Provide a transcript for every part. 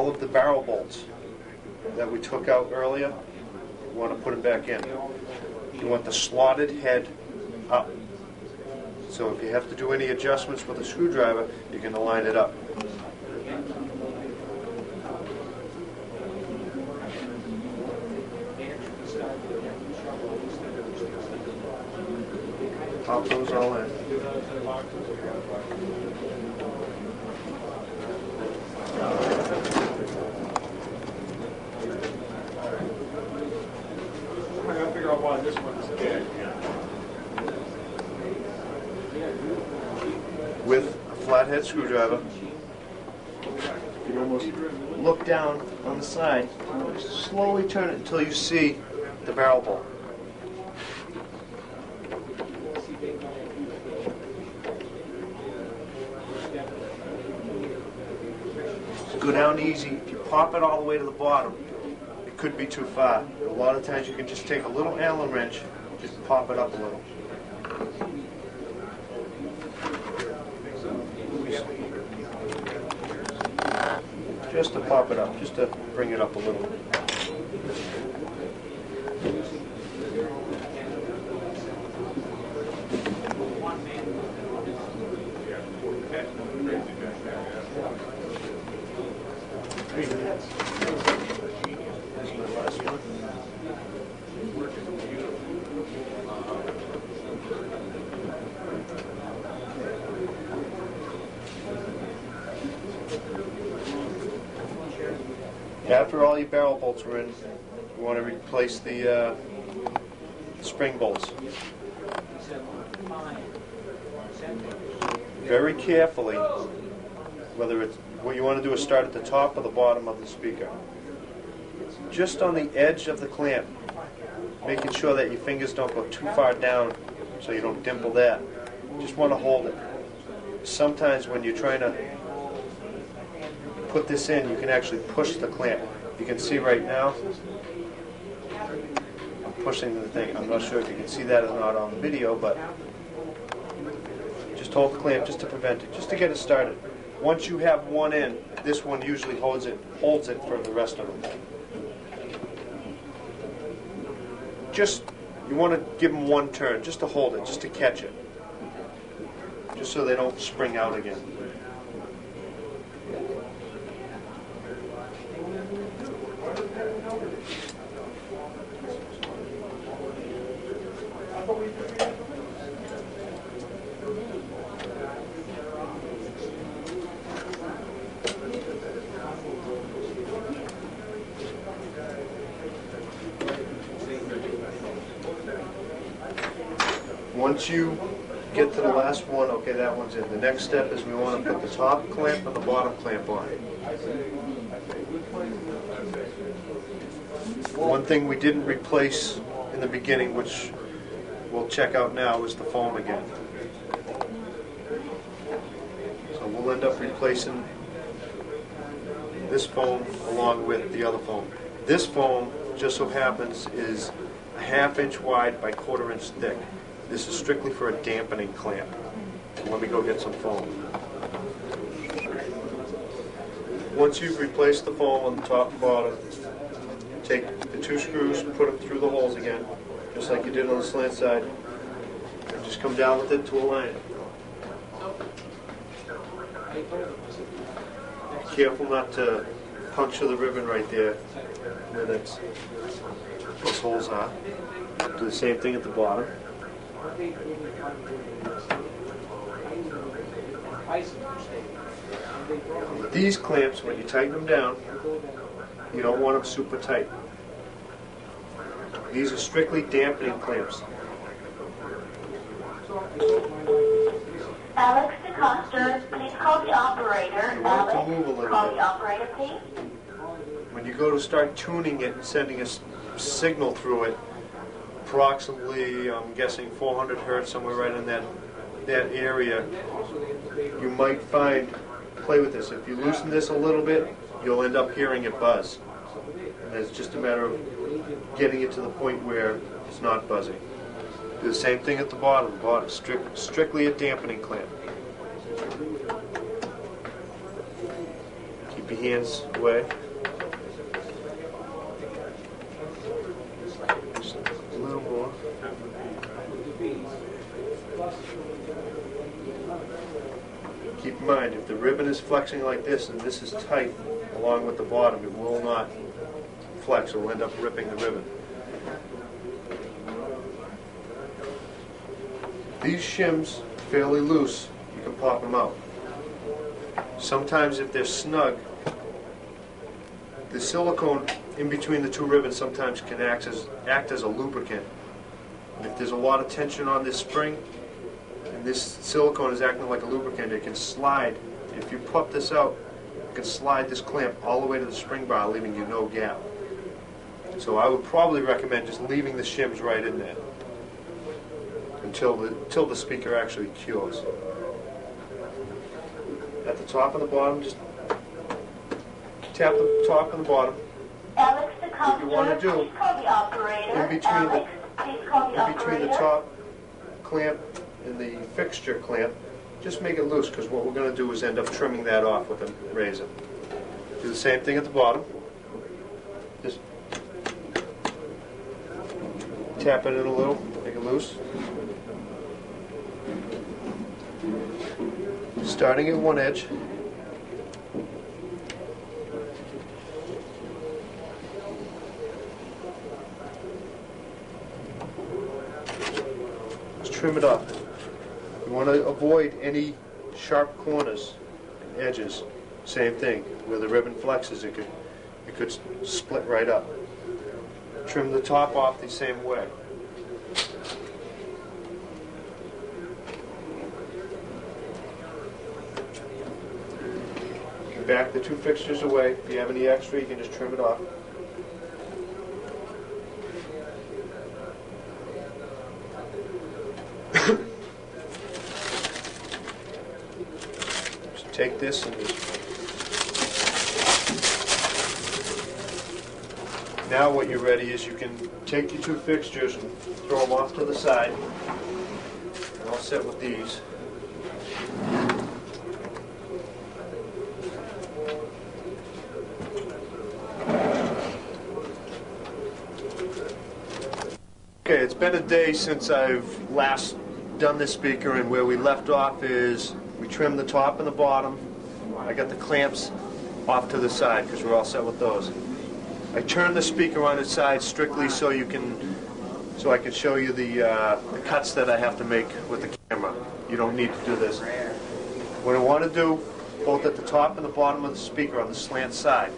all of the barrel bolts that we took out earlier, you want to put them back in. You want the slotted head up. So if you have to do any adjustments with a screwdriver, you can align it up. Pop those all in. I gotta figure out why this one is dead. With a flathead screwdriver, you can almost look down on the side, slowly turn it until you see the barrel bolt. Go down easy. If you pop it all the way to the bottom, it could be too far. A lot of times you can just take a little Allen wrench, just pop it up a little. Just to pop it up, just to bring it up a little. After all your barrel bolts are in, you want to replace the spring bolts. Very carefully, whether it's what you want to do is start at the top or the bottom of the speaker. Just on the edge of the clamp, making sure that your fingers don't go too far down so you don't dimple that. You just want to hold it. Sometimes when you're trying to put this in, you can actually push the clamp. You can see right now, I'm pushing the thing. I'm not sure if you can see that or not on the video, but just hold the clamp just to prevent it, just to get it started. Once you have one in, this one usually holds it for the rest of them. Just, you want to give them one turn, just to hold it, just to catch it. Just so they don't spring out again. Once you get to the last one, okay, that one's in. The next step is we want to put the top clamp and the bottom clamp on. One thing we didn't replace in the beginning, which we'll check out now, is the foam again. So we'll end up replacing this foam along with the other foam. This foam, just so happens, is a 1/2 inch wide by 1/4 inch thick. This is strictly for a dampening clamp. Let me go get some foam. Once you've replaced the foam on the top and bottom, take the 2 screws, put them through the holes again, just like you did on the slant side, and just come down with it to align it. Careful not to puncture the ribbon right there where those holes are. Do the same thing at the bottom. With these clamps, when you tighten them down, you don't want them super tight. These are strictly dampening clamps. Alex DeCosta, please call the operator. You want it to Alex, move a little call bit. the operator, please. When you go to start tuning it and sending a signal through it, approximately, I'm guessing 400 hertz, somewhere right in that area, you might find, play with this. If you loosen this a little bit, you'll end up hearing it buzz. And it's just a matter of getting it to the point where it's not buzzing. Do the same thing at the bottom. Strictly a dampening clamp. Keep your hands away. Just a little more. Keep in mind, if the ribbon is flexing like this and this is tight along with the bottom, it will not flex. It will end up ripping the ribbon. These shims fairly loose, you can pop them out. Sometimes if they're snug, the silicone in between the two ribbons sometimes can act as a lubricant. And if there's a lot of tension on this spring, and this silicone is acting like a lubricant, it can slide. If you pop this out, you can slide this clamp all the way to the spring bar, leaving you no gap. So I would probably recommend just leaving the shims right in there until the speaker actually cures. At the top and the bottom, just tap the top and the bottom. Alex, the What you want to do, please call the operator. in between Alex, please call the the operator. top clamp and the fixture clamp, just make it loose, because what we're going to do is end up trimming that off with a razor. Do the same thing at the bottom. Just tap it in a little, make it loose. Starting at one edge. Just trim it off. You want to avoid any sharp corners and edges. Same thing. Where the ribbon flexes, it could split right up. Trim the top off the same way. Back the two fixtures away. If you have any extra, you can just trim it off. Just take this and just... Now what you're ready is you can take your two fixtures and throw them off to the side. And I'll set with these. Okay, it's been a day since I've last done this speaker, and where we left off is we trimmed the top and the bottom. I got the clamps off to the side because we're all set with those. I turned the speaker on its side strictly so I can show you the cuts that I have to make with the camera. You don't need to do this. What I want to do, both at the top and the bottom of the speaker on the slant side.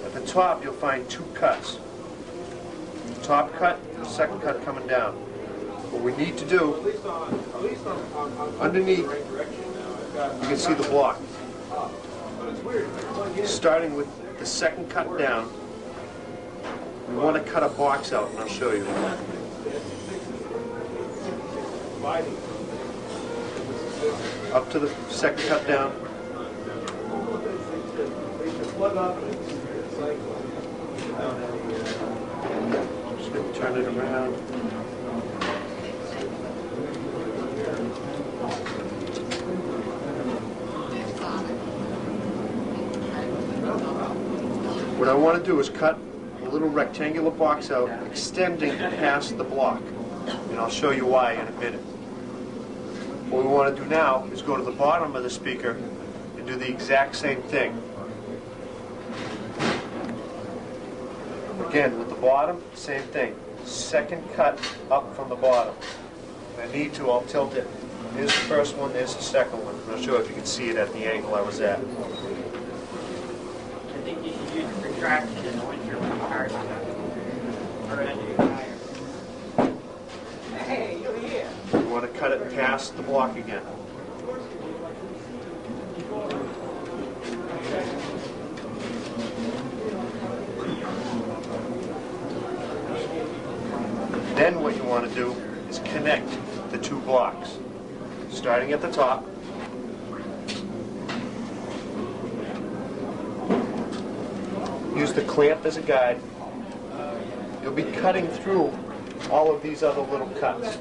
At the top, you'll find two cuts. Top cut, second cut coming down. What we need to do, underneath, you can see the block. Starting with the second cut down, we want to cut a box out, and I'll show you. Up to the second cut down. Turn it around. What I want to do is cut a little rectangular box out, extending past the block. And I'll show you why in a minute. What we want to do now is go to the bottom of the speaker and do the exact same thing. Again, with the bottom, same thing. Second cut up from the bottom. If I need to, I'll tilt it. Here's the first one, there's the second one. I'm not sure if you can see it at the angle I was at. I think you should use a retraction in the winter when the car's or under your tire. Hey, you're here. You want to cut it past the block again. Then what you want to do is connect the two blocks. Starting at the top. Use the clamp as a guide. You'll be cutting through all of these other little cuts.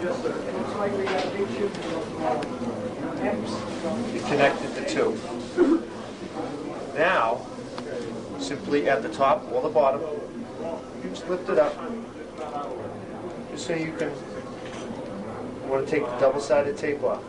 Yes, sir. Looks like we got a big chip You connected the two. Now, simply at the top or the bottom, you just lift it up. Just so you can, want to take the double-sided tape off.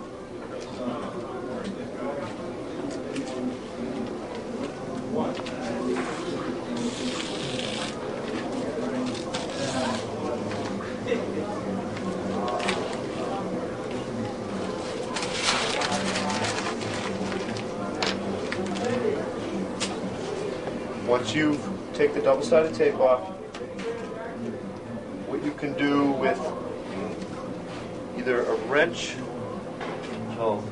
Once you take the double-sided tape off, what you can do with either a wrench,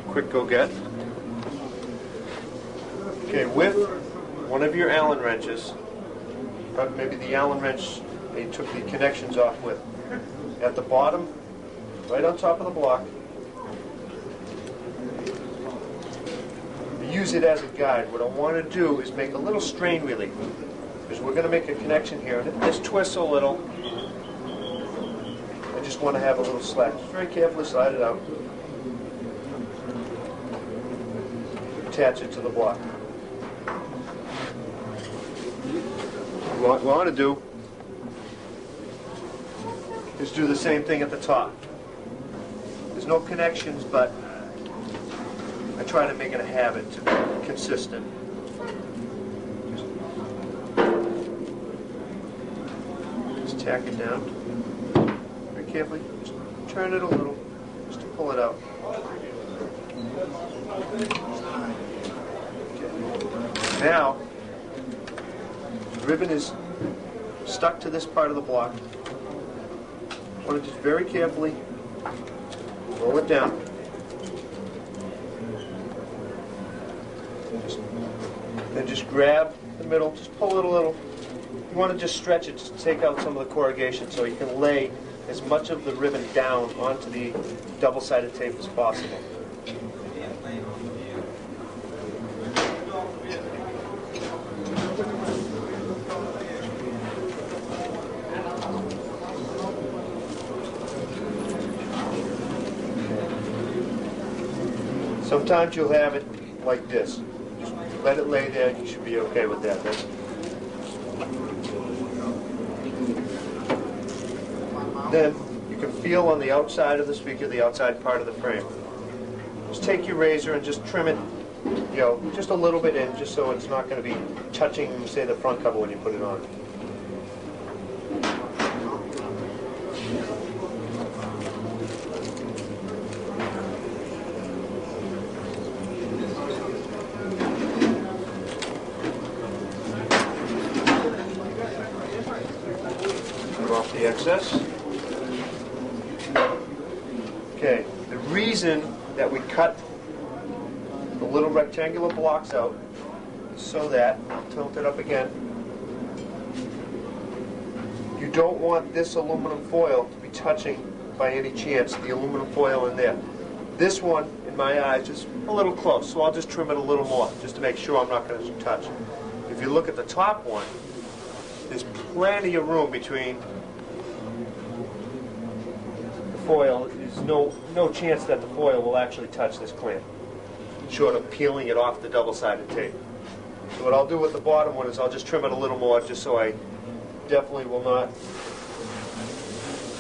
quick go get, okay, with one of your Allen wrenches, maybe the Allen wrench they took the connections off with, at the bottom, right on top of the block, use it as a guide. What I want to do is make a little strain relief, because we're going to make a connection here, and if this twists a little, I just want to have a little slack. Just very carefully slide it out. Attach it to the block. What we want to do is do the same thing at the top. There's no connections, but I try to make it a habit to be consistent. Just tack it down. Very carefully. Just turn it a little, just to pull it out. Okay. Now, the ribbon is stuck to this part of the block. I want to just very carefully roll it down. Then just grab the middle, just pull it a little. You want to just stretch it to take out some of the corrugation so you can lay as much of the ribbon down onto the double-sided tape as possible. Sometimes you'll have it like this. Just let it lay there, you should be okay with that. Then you can feel on the outside of the speaker, the outside part of the frame. Just take your razor and just trim it, just a little bit in, just so it's not going to be touching, say, the front cover when you put it on. Off the excess. Okay, the reason that we cut the little rectangular blocks out is so that, I'll tilt it up again, you don't want this aluminum foil to be touching by any chance the aluminum foil in there. This one, in my eyes, is a little close, so I'll just trim it a little more just to make sure I'm not going to touch. If you look at the top one, there's plenty of room between the foil. There's no chance that the foil will actually touch this clamp, short of peeling it off the double-sided tape. So what I'll do with the bottom one is I'll just trim it a little more, just so I definitely will not,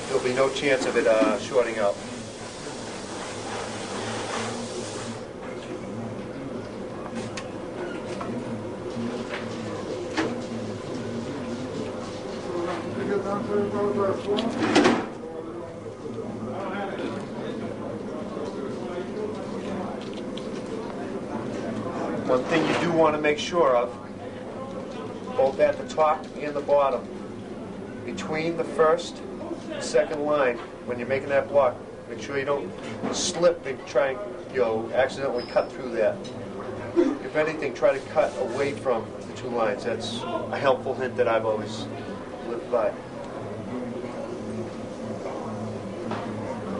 there'll be no chance of it shorting out. One thing you do want to make sure of, both at the top and the bottom, between the first and second line, when you're making that block, make sure you don't slip and try and accidentally cut through that. If anything, try to cut away from the two lines. That's a helpful hint that I've always lived by.